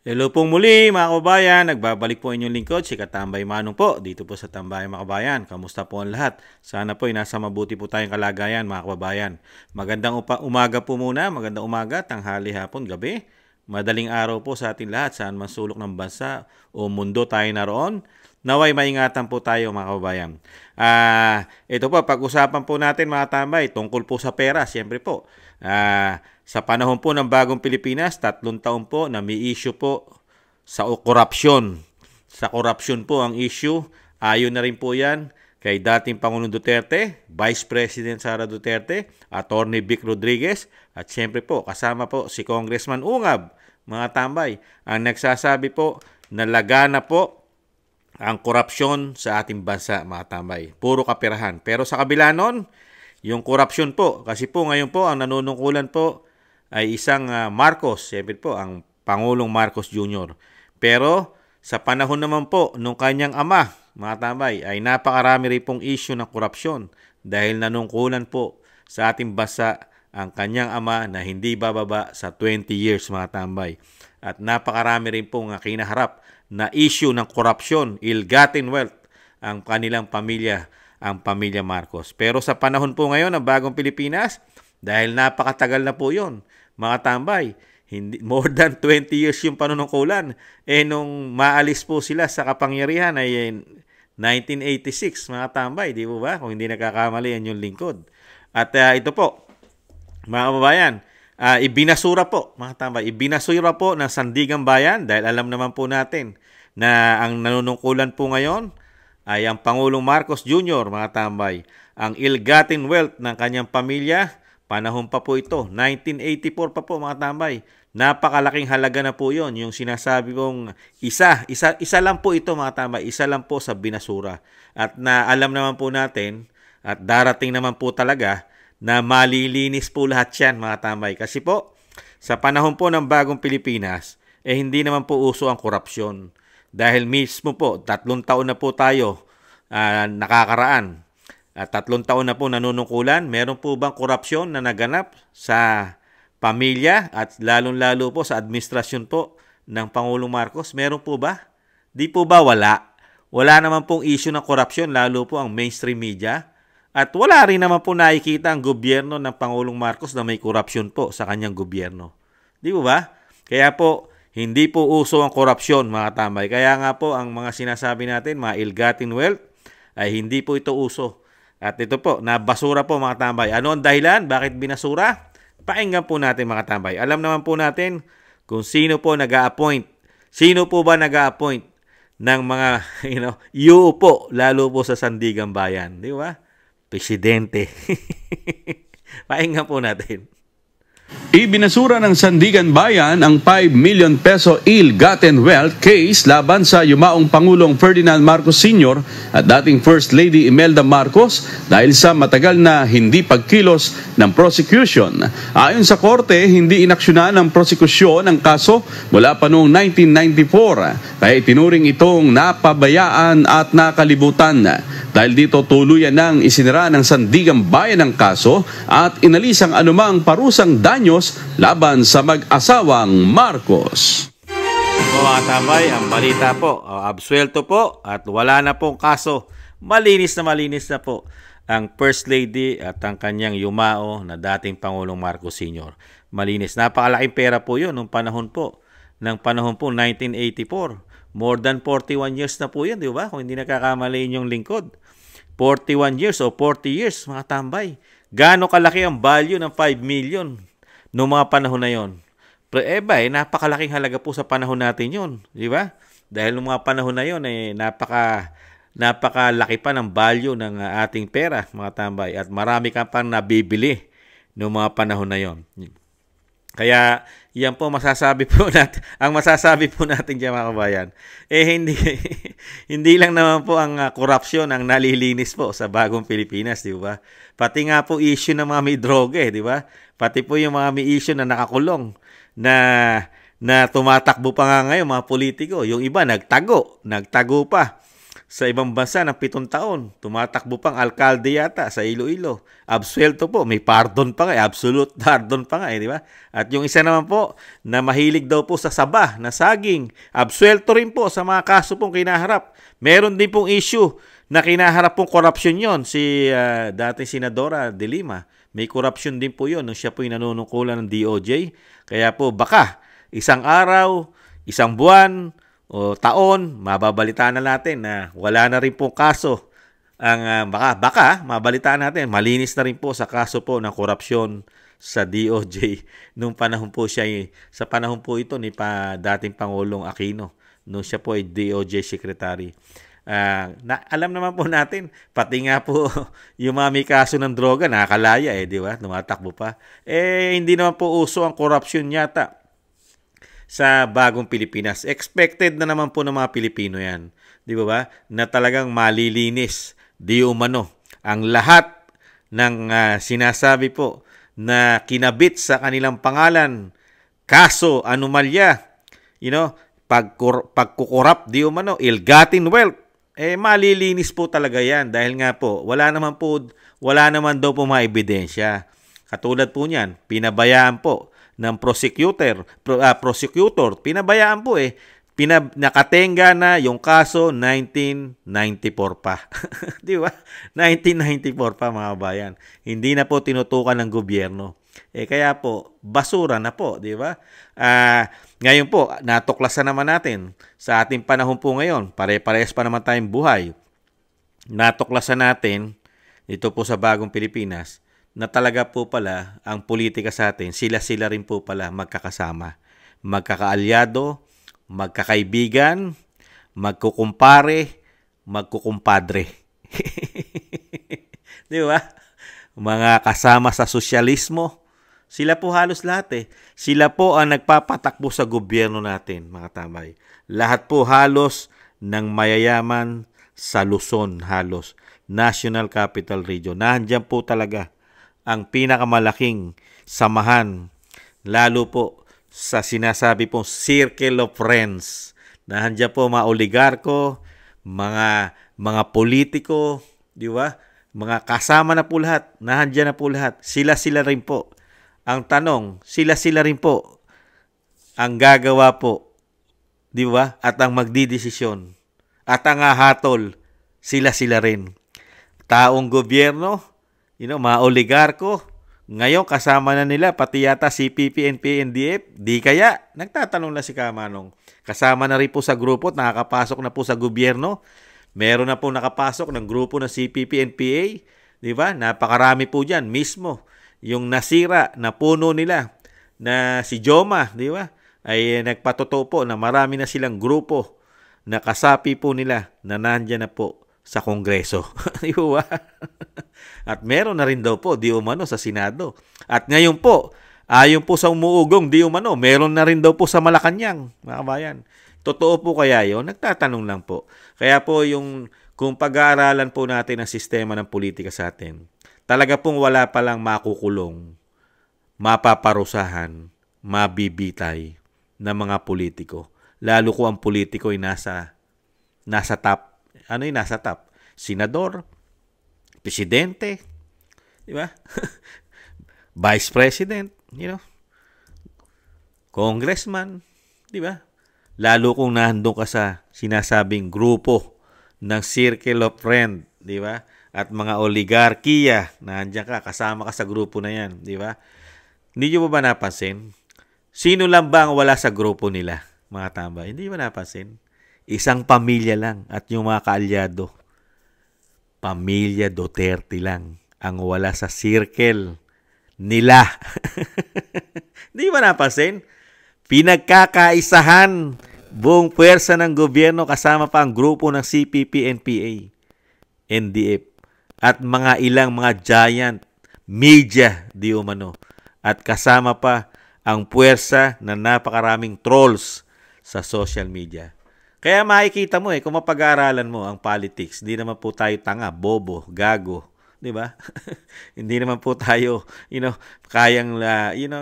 Hello pong muli mga kababayan, nagbabalik po inyong lingkod, si Katambay Manong po, dito po sa Tambay mga kababayan. Kamusta po ang lahat? Sana po ay nasa mabuti po tayong kalagayan mga kababayan. Magandang umaga po muna, magandang umaga, tanghali, hapon, gabi. Madaling araw po sa ating lahat, saan man sulok ng bansa o mundo tayo naroon. Naway maingatan po tayo mga kababayan. Ito po, pag-usapan po natin mga tambay, tungkol po sa pera, siyempre po. Sa panahon po ng bagong Pilipinas, 3 taon po na may issue po sa korupsyon. Sa korupsyon po ang issue. Ayon na rin po yan kay dating Pangulong Duterte, Vice President Sara Duterte, Attorney Vic Rodriguez, at siyempre po kasama po si Congressman Ungab, mga tambay, ang nagsasabi po na lagana po ang korupsyon sa ating bansa, mga tambay. Puro kaperahan. Pero sa kabila nun, yung korupsyon po, kasi po ngayon po ang nanunungkulan po ay isang Marcos, siyempre po ang Pangulong Marcos Jr. Pero sa panahon naman po nung kanyang ama, mga tambay, ay napakarami rin pong issue ng korupsyon dahil nanungkulan po sa ating bansa ang kanyang ama na hindi bababa sa 20 years, mga tambay. At napakarami rin pong kinaharap na issue ng korupsyon, ill-gotten wealth, ang kanilang pamilya, ang pamilya Marcos. Pero sa panahon po ngayon ng bagong Pilipinas, dahil napakatagal na po yon, mga tambay, more than 20 years yung panunungkulan. Nung maalis po sila sa kapangyarihan ay 1986, mga tambay, di po ba? Kung hindi nakakamali yan yung lingkod. At ito po, mga kababayan, ibinasura po, mga tambay, ibinasura po ng Sandigan Bayan dahil alam naman po natin na ang nanunungkulan po ngayon ay ang Pangulong Marcos Jr., mga tambay. Ang ill-gotten wealth ng kanyang pamilya, panahon pa po ito, 1984 pa po, mga tambay. Napakalaking halaga na po yon, yung sinasabi kong isa lang po ito, mga tambay, isa lang po sa binasura. At na alam naman po natin, at darating naman po talaga, na malilinis po lahat yan, mga tambay. Kasi po, sa panahon po ng bagong Pilipinas, hindi naman po uso ang korupsyon. Dahil mismo po, 3 taon na po tayo nakakaraan. 3 taon na po nanunungkulan. Meron po bang korupsyon na naganap sa pamilya at lalong-lalo po sa administrasyon po ng Pangulong Marcos? Meron po ba? Di po ba wala? Wala naman pong issue ng korupsyon, lalo po ang mainstream media. At wala rin naman po nakikita ang gobyerno ng Pangulong Marcos na may korupsyon po sa kanyang gobyerno. Di po ba? Kaya po, hindi po uso ang korupsyon, mga tambay. Kaya nga po, ang mga sinasabi natin, mga ill-gotten wealth, ay hindi po ito uso. At ito po, nabasura po, mga tambay. Ano ang dahilan? Bakit binasura? Pakinggan po natin, mga tambay. Alam naman po natin kung sino po nag-a-appoint. Sino po ba nag-a-appoint ng mga, iuupo, lalo po sa Sandigan Bayan. Di ba? Presidente. Pakinggan po natin. Ibinasura ng Sandigan Bayan ang 5 million peso ill-gotten wealth case laban sa yumaong Pangulong Ferdinand Marcos Sr. at dating First Lady Imelda Marcos dahil sa matagal na hindi pagkilos ng prosecution. Ayon sa korte, hindi inaksyonan ng prosekusyon ang kaso mula pa noong 1994 kaya itinuring itong napabayaan at nakalibutan. Dahil dito tuluyan nang isinira ng Sandigan Bayan ang kaso at inalis ang anumang parusang danyos laban sa mag-asawang Marcos. Mga tambay, ang balita po, absuelto po at wala na pong kaso. Malinis na po ang First Lady at ang kanyang yumao na dating Pangulong Marcos Sr. Malinis. Napakalaking pera po yun nung panahon po. Ng panahon po 1984. More than 41 years na po yun, di ba? Kung hindi nakakamali yung lingkod. 41 years o 40 years, mga tambay. Gaano kalaki ang value ng 5 million noong mga panahon na yon? Pero napakalaking halaga po sa panahon natin yon, di ba? Dahil noong mga panahon na yon, napakalaki pa ng value ng ating pera, mga tambay. At marami ka pang nabibili noong mga panahon na yon. Kaya yan po masasabi po natin, ang masasabi po natin diyan, mga kabayan, hindi lang naman po ang korupsyon ang nalilinis po sa bagong Pilipinas, di ba? Pati nga po issue ng mga may droga, di ba? Pati po yung mga may issue na nakakulong na tumatakbo pa nga ngayon, mga politiko. Yung iba nagtago pa sa ibang bansa ng 7 taon. Tumatakbo pang alkalde yata sa Iloilo. Absuelto po. May pardon pa nga. Absolute pardon pa nga di ba? At yung isa naman po na mahilig daw po sa saba, na saging. Absuelto rin po sa mga kaso pong kinaharap. Meron din pong issue na kinaharap pong korupsyon yon si dating Senadora De Lima. May korupsyon din po yon nung siya po yung nanunungkulan ng DOJ. Kaya po baka isang araw, isang buwan, o taon, mababalitaan na natin na wala na rin po kaso. Baka mabalitaan natin, malinis na rin po sa kaso po ng korupsyon sa DOJ nung panahon po siya, sa panahon po ito ni dating Pangulong Aquino, nung siya po ay DOJ Secretary. Alam naman po natin, pati nga po yung mga may kaso ng droga, nakakalaya di ba? Tumatakbo pa. Hindi naman po uso ang korupsyon yata sa bagong Pilipinas. Expected na naman po ng mga Pilipino yan. Di ba? Na talagang malilinis, di umano, ang lahat ng sinasabi po na kinabit sa kanilang pangalan, kaso, anomalya, pagkukurap, di umano, ill-gotten wealth, malilinis po talaga yan. Dahil nga po, wala naman daw po mga ebidensya. Katulad po niyan, pinabayaan po ng prosecutor, pinabayaan po nakatenga na yung kaso 1994 pa. Di ba? 1994 pa mga bayan. Hindi na po tinutukan ng gobyerno. Kaya po, basura na po, di ba? Ngayon po, natuklasan naman natin sa ating panahon po ngayon, pare-parehas pa naman tayong buhay. Natuklasan natin, ito po sa bagong Pilipinas, na talaga po pala ang politika sa atin, sila-sila rin po pala magkakasama. Magkakaalyado, magkakaibigan, magkukumpare, magkukumpadre. Di ba? Mga kasama sa sosyalismo, sila po halos lahat Sila po ang nagpapatakbo sa gobyerno natin, mga tambay. Lahat po halos ng mayayaman sa Luzon, halos. National Capital Region. Nandiyan po talaga ang pinakamalaking samahan, lalo po sa sinasabi pong circle of friends. Nandiyan po mga oligarko, mga politiko, di ba? Mga kasama na po lahat, nandiyan na po lahat. Sila-sila rin po. Ang tanong, sila-sila rin po ang gagawa po, di ba? At ang magdidesisyon. At ang hahatol, sila-sila rin. Taong gobyerno, mga oligarko, ngayon kasama na nila, pati yata CPP, NPA, NDF, di kaya? Nagtatanong na si Kamanong. Kasama na rin po sa grupo at nakakapasok na po sa gobyerno. Meron na po nakapasok ng grupo ng CPP, NPA, di ba? Napakarami po dyan mismo. Yung nasira na puno nila na si Joma, di ba? Ay nagpatotoo po na marami na silang grupo na kasapi po nila na nandyan na po sa Kongreso. Di ba? At meron na rin daw po, di umano, sa Senado. At ngayon po, ayon po sa umuugong, di umano, meron na rin daw po sa Malacanang, mga kabayan. Totoo po kaya yun? Nagtatanong lang po. Kaya po kung pag-aaralan po natin ang sistema ng politika sa atin, talaga pong wala palang makukulong, mapaparusahan, mabibitay na mga politiko. Lalo ko ang politiko ay nasa top. Ano yung nasa top? Senador, presidente, di ba? Vice President, congressman, di ba? Lalo kung nahandong ka sa sinasabing grupo ng circle of friend, di ba? At mga oligarkiya, nandiyan ka, kasama ka sa grupo na yan, di ba? Hindi nyo ba napansin? Sino lang ba ang wala sa grupo nila, mga tambay? Hindi ba napansin? Isang pamilya lang at yung mga kaalyado. Pamilya Duterte lang ang wala sa circle nila. Di ba napansin? Pinagkakaisahan buong puwersa ng gobyerno kasama pa ang grupo ng CPP, NPA, NDF at mga ilang mga giant media di umano. At kasama pa ang puwersa na napakaraming trolls sa social media. Kaya makikita mo kung mapag-aaralan mo ang politics, hindi naman po tayo tanga, bobo, gago, di ba? Hindi naman po tayo, kayang,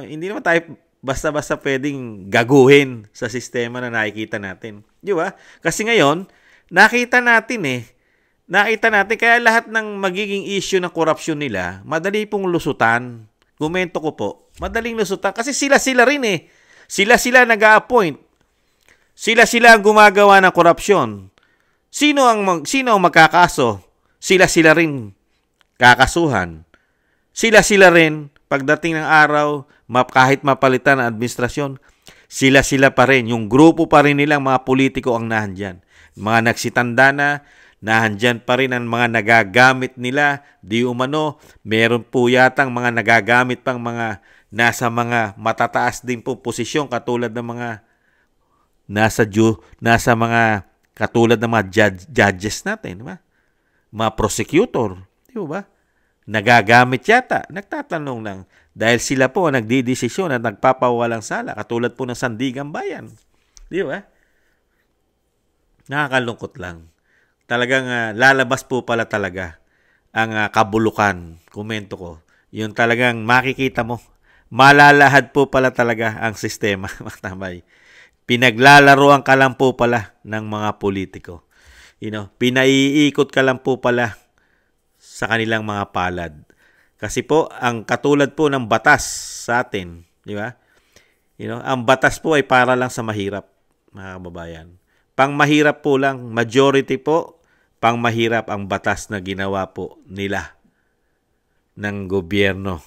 hindi naman tayo basta-basta pwedeng gaguhin sa sistema na nakikita natin. Di ba? Kasi ngayon, Nakita natin Nakita natin, kaya lahat ng magiging issue ng korupsyon nila, madali pong lusutan. Komento ko po, madaling lusutan. Kasi sila-sila rin Sila-sila nag-a-appoint. Sila-sila ang gumagawa ng korupsyon. Sino ang magkakaso? Sila-sila rin kakasuhan. Sila-sila rin, pagdating ng araw, kahit mapalitan ang administrasyon, sila-sila pa rin. Yung grupo pa rin nilang mga politiko ang nahandyan. Mga nagsitanda na, nahandyan pa rin ang mga nagagamit nila, di umano, meron po yatang mga nagagamit pang mga nasa mga matataas din po posisyon katulad ng mga nasa mga katulad ng mga judges natin, di ba? Mga prosecutor, di ba? Nagagamit yata, nagtatanong lang dahil sila po nagdidesisyon at nagpapawalang sala katulad po ng Sandigan Bayan. Di ba? Nakakalungkot lang. Talagang lalabas po pala talaga ang kabulukan. Komento ko. Yung talagang makikita mo. Malalahad po pala talaga ang sistema. Matambay. Pinaglalaroan ka lang po pala ng mga politiko. Pinaiikot ka lang po pala sa kanilang mga palad. Kasi po, ang katulad po ng batas sa atin, di ba? Ang batas po ay para lang sa mahirap, mga kababayan. Pang mahirap po lang, majority po, pang mahirap ang batas na ginawa po nila ng gobyerno.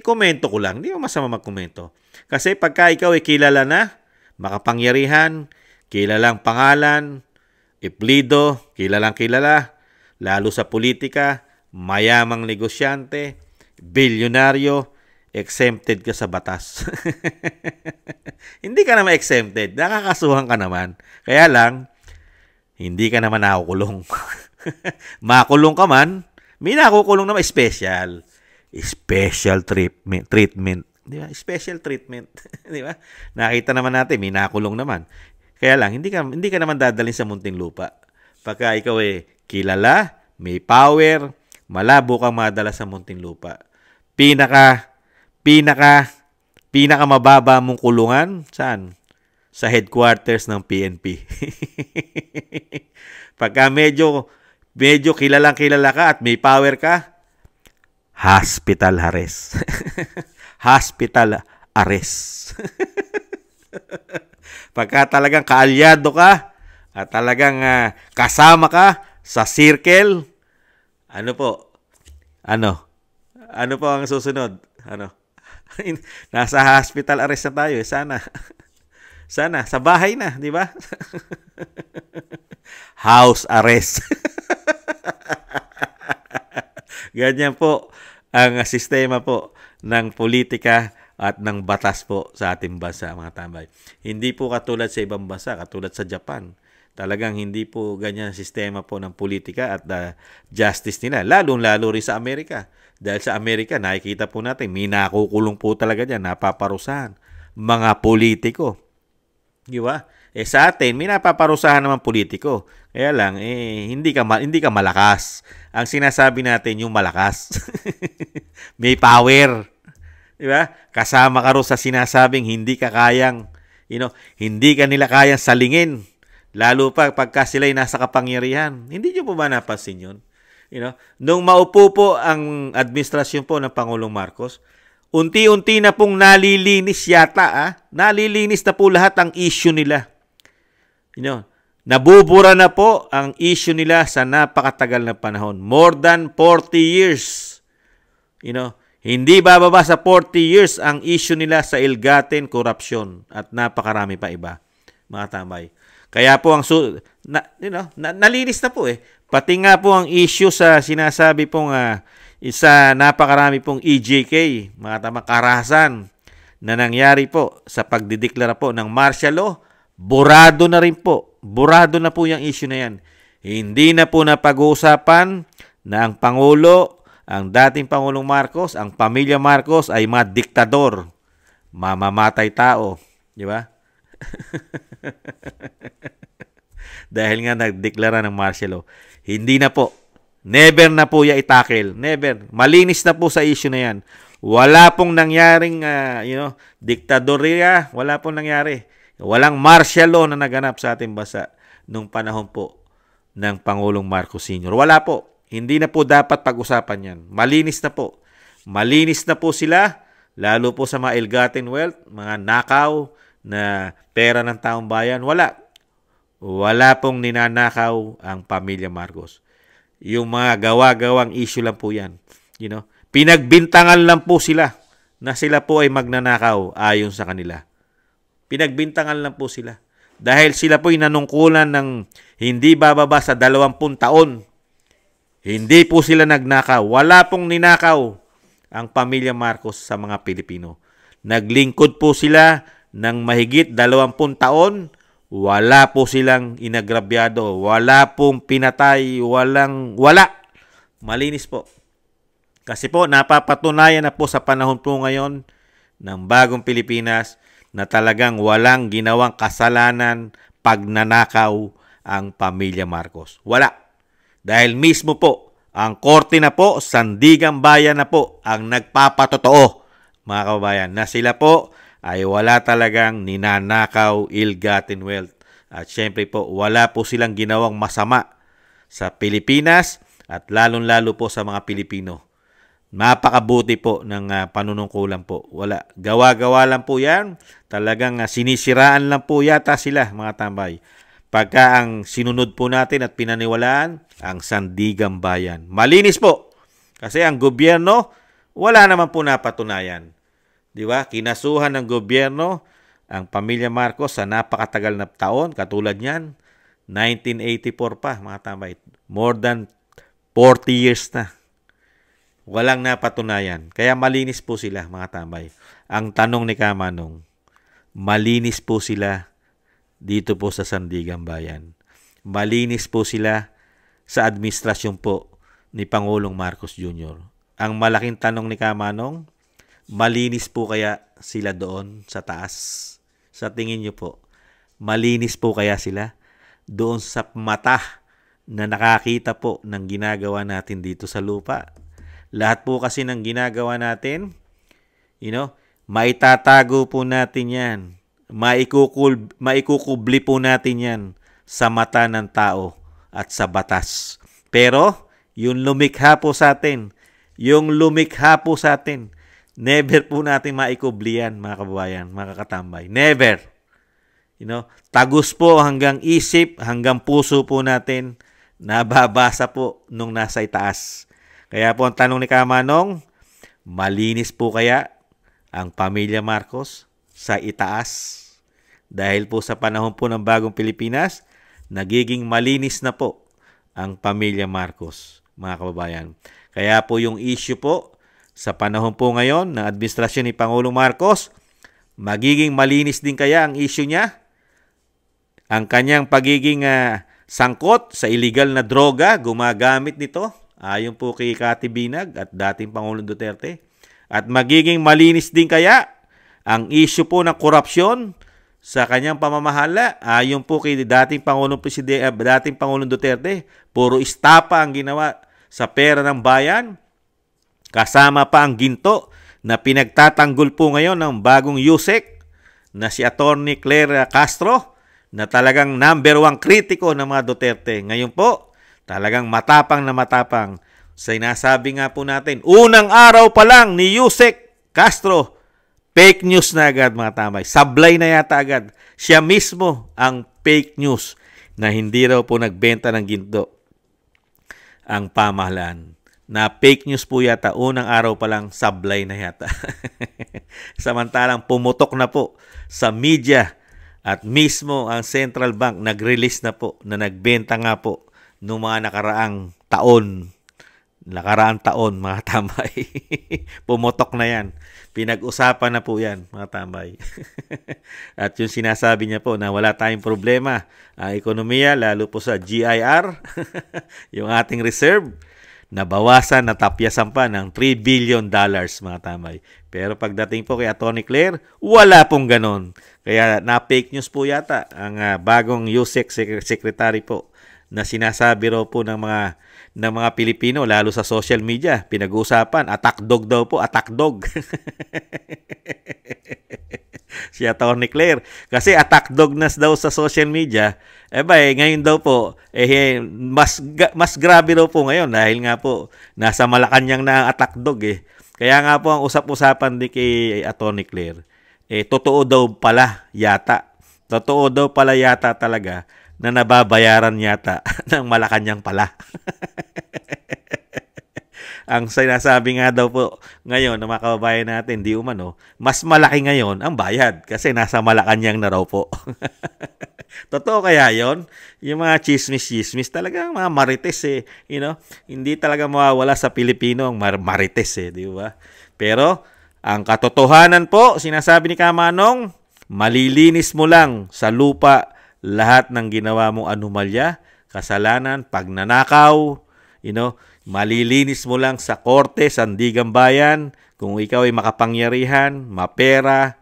Komento ko lang. Hindi mo masama magkomento. Kasi pagka ikaw ay kilala na, makapangyarihan, kilalang pangalan, iplido, kilalang kilala, lalo sa politika, mayamang negosyante, bilyonaryo, exempted ka sa batas. Hindi ka naman exempted. Nakakasuhan ka naman. Kaya lang, hindi ka naman nakukulong. Makulong ka man, may nakukulong naman special. Special treatment. Di ba? Special treatment. Di ba? Nakita naman natin, may nakulong naman. Kaya lang, hindi ka naman dadalhin sa munting lupa. Pagka ikaw kilala, may power, malabo kang madala sa munting lupa. Pinaka mababa mong kulungan, saan? Sa headquarters ng PNP. Pagka medyo kilala ka at may power ka, hospital arrest. Hospital arrest. Pagka talagang kaalyado ka at talagang kasama ka sa circle, ano po ang susunod? Nasa hospital arrest na tayo. Sana sa bahay na, di ba? House arrest. Ganyan po ang sistema po ng politika at ng batas po sa ating bansa, mga tambay. Hindi po katulad sa ibang bansa, katulad sa Japan. Talagang hindi po ganyan ang sistema po ng politika at justice nila. Lalong-lalo rin sa Amerika. Dahil sa Amerika, nakikita po natin, may nakukulong po talaga dyan, napaparusahan. Mga politiko. Di ba? Sa atin, may napaparusahan naman politiko. Kaya lang, hindi ka malakas. Ang sinasabi natin, yung malakas. May power. Di ba? Kasama ka rin sa sinasabing hindi ka kayang, hindi ka nila kayang salingin. Lalo pa pagka sila'y nasa kapangyarihan. Hindi nyo po ba napansin yun? Nung maupo po ang administrasyon po ng Pangulong Marcos, unti-unti na pong nalilinis yata. Nalilinis na po lahat ang issue nila. Nabubura na po ang issue nila sa napakatagal na panahon. More than 40 years. Hindi bababa sa 40 years ang issue nila sa ill-gotten corruption at napakarami pa iba, mga tambay. Kaya po nalinis na po Pati nga po ang issue sa sinasabi pong isa napakarami pong EJK, mga tamang karahasan na nangyari po sa pagdideklara po ng martial law, burado na rin po. Burado na po yung issue na yan. Hindi na po napag-uusapan na ang Pangulo, ang dating Pangulong Marcos, ang pamilya Marcos ay mga diktador, mamamatay tao. Di ba? Dahil nga nagdeklara ng martial law. Hindi na po. Never na po itakil. Never. Malinis na po sa issue na yan. Wala pong nangyaring, diktadorya. Wala pong nangyari. Walang martial law na naganap sa ating bansa. nung panahon po ng Pangulong Marcos Sr. Wala po. Hindi na po dapat pag-usapan yan. Malinis na po. Malinis na po sila, lalo po sa mga ill-gotten wealth, mga nakaw na pera ng taong bayan. Wala. Wala pong ninanakaw ang pamilya Marcos. Yung mga gawa-gawang issue lang po yan. Pinagbintangan lang po sila na sila po ay magnanakaw ayon sa kanila. Pinagbintangan lang po sila. Dahil sila po ay nanungkulan ng hindi bababa sa 20 taon. Hindi po sila nagnakaw. Wala pong ninakaw ang pamilya Marcos sa mga Pilipino. Naglingkod po sila ng mahigit 20 taon. Wala po silang inagrabyado. Wala pong pinatay. Wala. Malinis po. Kasi po napapatunayan na po sa panahon po ngayon ng bagong Pilipinas na talagang walang ginawang kasalanan pagnanakaw ang pamilya Marcos. Wala. Dahil mismo po, ang korte na po, sandigang bayan na po ang nagpapatotoo, mga kababayan, na sila po ay wala talagang ninanakaw, ill-gotten wealth. At syempre po, wala po silang ginawang masama sa Pilipinas at lalong-lalo po sa mga Pilipino. Napakabuti po ng panunungkulan po. Wala. Gawa-gawa lang po yan. Talagang sinisiraan lang po yata sila, mga tambay. Pagka ang sinunod po natin at pinaniwalaan, ang sandigang bayan. Malinis po. Kasi ang gobyerno, wala naman po napatunayan. Di ba? Kinasuhan ng gobyerno ang pamilya Marcos sa napakatagal na taon. Katulad niyan, 1984 pa, mga tambay. More than 40 years na. Walang napatunayan. Kaya malinis po sila, mga tambay. Ang tanong ni Kamanong, malinis po sila dito po sa Sandigang Bayan. Malinis po sila sa administrasyon po ni Pangulong Marcos Jr. Ang malaking tanong ni Kamanong, malinis po kaya sila doon sa taas? Sa tingin niyo po, malinis po kaya sila doon sa mata na nakakita po ng ginagawa natin dito sa lupa? Lahat po kasi ng ginagawa natin, maitatago po natin yan. Maikukubli po natin yan sa mata ng tao at sa batas. Pero, yung lumikha po sa atin, never po natin maikubli yan, mga kababayan, mga katambay. Never. Tagus po hanggang isip, hanggang puso po natin, nababasa po nung nasa itaas. Kaya po ang tanong ni Kamanong, malinis po kaya ang pamilya Marcos sa itaas? Dahil po sa panahon po ng bagong Pilipinas, nagiging malinis na po ang pamilya Marcos, mga kababayan. Kaya po yung issue po sa panahon po ngayon ng administrasyon ni Pangulong Marcos, magiging malinis din kaya ang issue niya? Ang kanyang pagiging sangkot sa illegal na droga, gumagamit nito, ayon po kay Cathy Binag at dating Pangulong Duterte. At magiging malinis din kaya ang issue po ng korupsyon sa kanyang pamamahala, ayon po kay dating Pangulong Duterte. Puro istapa ang ginawa sa pera ng bayan. Kasama pa ang ginto na pinagtatanggol po ngayon ng bagong Yusek na si Attorney Claire Castro, na talagang number 1 kritiko ng mga Duterte. Ngayon po, talagang matapang na matapang. Sinasabi nga po natin, unang araw pa lang ni Yusek Castro, fake news na agad, mga tambay. Sablay na yata agad. Siya mismo ang fake news na hindi raw po nagbenta ng ginto ang pamahalaan. Na fake news po yata, unang araw pa lang, sablay na yata. Samantalang pumutok na po sa media at mismo ang Central Bank nag-release na po na nagbenta nga po noong mga nakaraang taon, mga tambay. Pumutok na yan. Pinag-usapan na po yan, mga tambay. At yung sinasabi niya po na wala tayong problema ang ekonomiya, lalo po sa GIR, yung ating reserve, nabawasan, natapyasan pa ng $3 billion, mga tambay. Pero pagdating po kay Atty. Claire, wala pong ganon. Kaya na-fake news po yata ang bagong USEC secretary po, na sinasabi raw po ng mga Pilipino, lalo sa social media, pinag-uusapan, attack dog daw po, attack dog. si Atty. Claire. Kasi attack dog na daw sa social media. Ngayon daw po, mas grabe daw po ngayon dahil nga po, nasa Malacanang na ang attack dog eh. Kaya nga po ang usap-usapan din kay Atty. Claire, totoo daw pala yata. Totoo daw pala yata talaga na nababayaran yata ng Malacanang pala. Ang sinasabi nga daw po ngayon ng mga kababayan natin, di umano, mas malaki ngayon ang bayad kasi nasa Malacanang na raw po. Totoo kaya yon? Yung mga chismis talaga, mga marites eh. Hindi talaga mawawala sa Pilipino ang marites eh, di ba? Pero, ang katotohanan po, sinasabi ni Kamanong, malilinis mo lang sa lupa lahat ng ginawa mong anomalya, kasalanan, pagnanakaw, malilinis mo lang sa korte, sandigang bayan, kung ikaw ay makapangyarihan, mapera,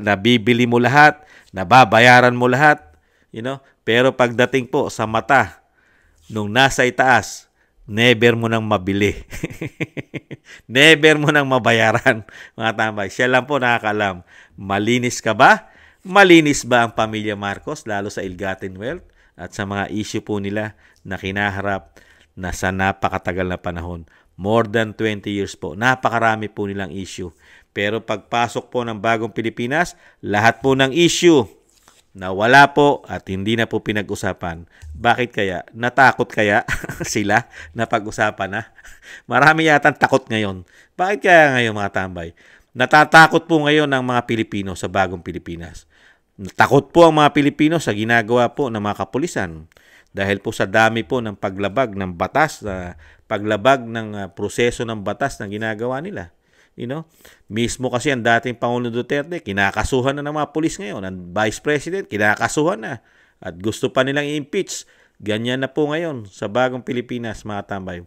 nabibili mo lahat, nababayaran mo lahat, pero pagdating po sa mata, nung nasa itaas, never mo nang mabili. Never mo nang mabayaran, mga tambay. Siya lang po nakakaalam. Malinis ka ba? Malinis ba ang pamilya Marcos, lalo sa ill-gotten wealth at sa mga issue po nila na kinaharap na sa napakatagal na panahon? More than 20 years po. Napakarami po nilang issue. Pero pagpasok po ng bagong Pilipinas, lahat po ng issue nawala po at hindi na po pinag-usapan. Bakit kaya? Natakot kaya sila na pag-usapan na? Marami yatang takot ngayon. Bakit kaya ngayon, mga tambay? Natatakot po ngayon ang mga Pilipino sa bagong Pilipinas. Takot po ang mga Pilipino sa ginagawa po ng mga kapulisan. Dahil po sa dami po ng paglabag ng batas, paglabag ng proseso ng batas na ginagawa nila. Mismo kasi ang dating Pangulong Duterte, kinakasuhan na ng mga pulis ngayon. Ang Vice President, kinakasuhan na. At gusto pa nilang i-impeach. Ganyan na po ngayon sa bagong Pilipinas, mga tambay.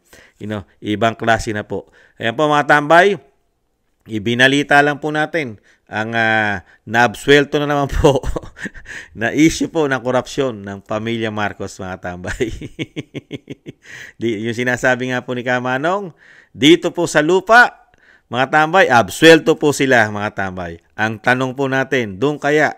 Ibang klase na po. Ayan po, mga tambay, ibinalita lang po natin ang naabsuelto na naman po na issue po ng korupsyon ng pamilya Marcos, mga tambay. Yung sinasabi nga po ni Kamanong, dito po sa lupa, mga tambay, absuelto po sila, mga tambay. Ang tanong po natin, doon kaya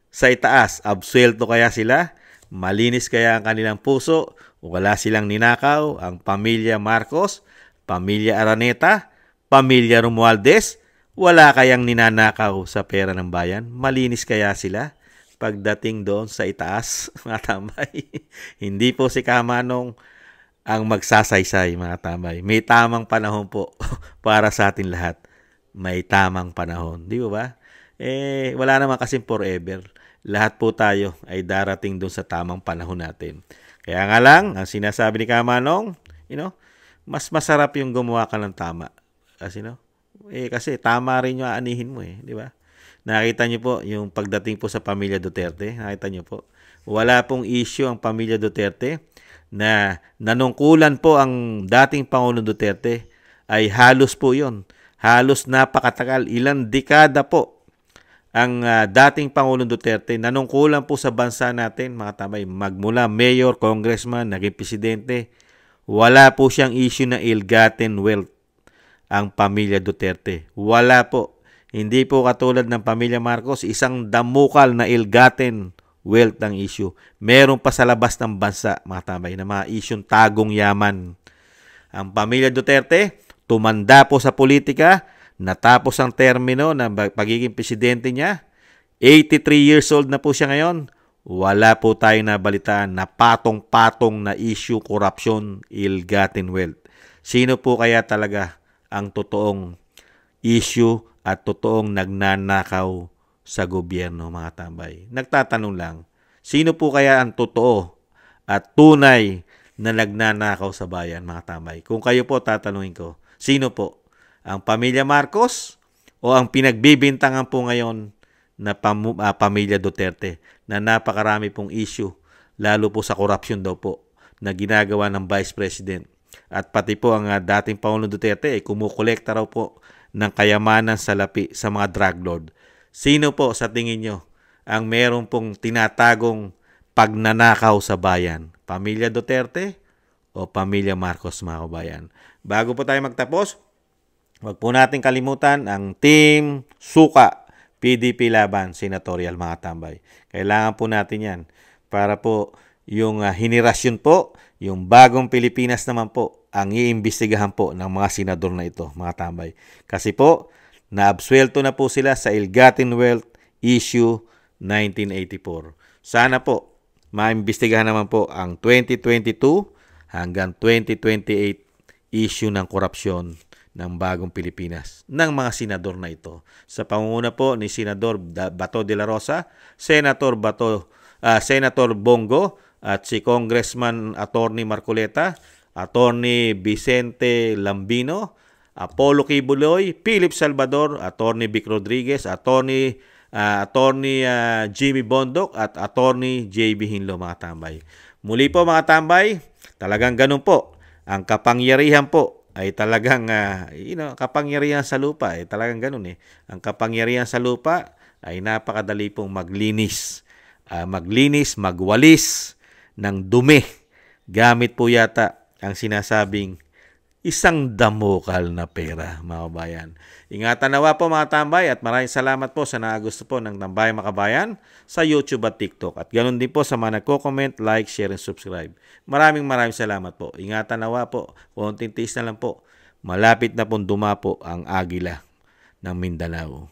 sa itaas, absuelto kaya sila? Malinis kaya ang kanilang puso? Wala silang ninakaw? Ang pamilya Marcos, pamilya Araneta, pamilya Romualdez, wala kayang ninanakaw sa pera ng bayan? Malinis kaya sila pagdating doon sa itaas, mga tambay? Hindi po si Kamanong ang magsasaysay, mga tambay. May tamang panahon po para sa atin lahat. May tamang panahon. Di ba? Wala naman kasing forever. Lahat po tayo ay darating doon sa tamang panahon natin. Kaya nga lang, ang sinasabi ni Kamanong, mas masarap yung gumawa ka ng tama. Kasi tama rin yung aanihin mo di ba? Nakita niyo po yung pagdating po sa pamilya Duterte. Nakita niyo po. Wala pong issue ang pamilya Duterte na nanungkulan po ang dating Pangulong Duterte ay halos po yon. Halos napakatagal, ilang dekada po ang dating Pangulong Duterte nanungkulan po sa bansa natin, mga tambay. Magmula mayor, congressman, naging presidente, wala po siyang issue na ill-gotten wealth ang pamilya Duterte. Wala po. Hindi po katulad ng pamilya Marcos, isang damukal na ill-gotten wealth ang issue. Meron pa sa labas ng bansa, mga tambay, na mga issue tagong yaman. Ang pamilya Duterte, tumanda po sa politika, natapos ang termino ng pagiging presidente niya. 83 years old na po siya ngayon. Wala po tayong nabalitaan na patong-patong na issue, corruption, ill-gotten wealth. Sino po kaya talaga ang totoong issue at totoong nagnanakaw sa gobyerno, mga tambay? Nagtatanong lang, sino po kaya ang totoo at tunay na nagnanakaw sa bayan, mga tambay? Kung kayo po, tatanungin ko, sino po? Ang pamilya Marcos o ang pinagbibintangan po ngayon na pamilya Duterte na napakarami pong issue, lalo po sa corruption daw po na ginagawa ng Vice President? At pati po ang dating Pangulong Duterte ay kumukolekta raw po ng kayamanan sa lapi sa mga drug lord. Sino po sa tingin nyo ang meron pong tinatagong pagnanakaw sa bayan? Pamilya Duterte o pamilya Marcos, mga kabayan? Bago po tayo magtapos, huwag po natin kalimutan ang Team Suka PDP laban senatorial, mga tambay. Kailangan po natin yan para po yung henerasyon po, yung bagong Pilipinas naman po, ang iimbestigahan po ng mga senador na ito, mga tambay. Kasi po, naabsuelto na po sila sa Ill-Gotten Wealth Issue 1984. Sana po, maimbestigahan naman po ang 2022 hanggang 2028 issue ng korupsyon ng bagong Pilipinas ng mga senador na ito. Sa pangunguna po ni Senador Bato de la Rosa, Senator Bongo at si Congressman Attorney Marcoleta, Attorney Vicente Lambino, Apollo Kibuloy, Philip Salvador, Attorney Vic Rodriguez, Attorney Jimmy Bondoc at Attorney JB Hinlo, mga tambay. Muli po, mga tambay, talagang ganun po. Ang kapangyarihan po ay talagang kapangyarihan sa lupa, talagang ganun eh. Ang kapangyarihan sa lupa ay napakadali pong maglinis, magwalis ng dumi. Gamit po yata ang sinasabing isang damokal na pera, mga kabayan. Ingatan nawa po, mga tambay, at maraming salamat po sa nagusto po ng Tambayang Makabayan sa YouTube at TikTok. At ganoon din po sa mga nagko-comment, like, share, and subscribe. Maraming salamat po. Ingatan nawa po. Konting tiis na lang po. Malapit na pong dumapo ang agila ng Mindanao.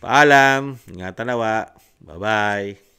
Paalam. Ingatan nawa. Bye-bye.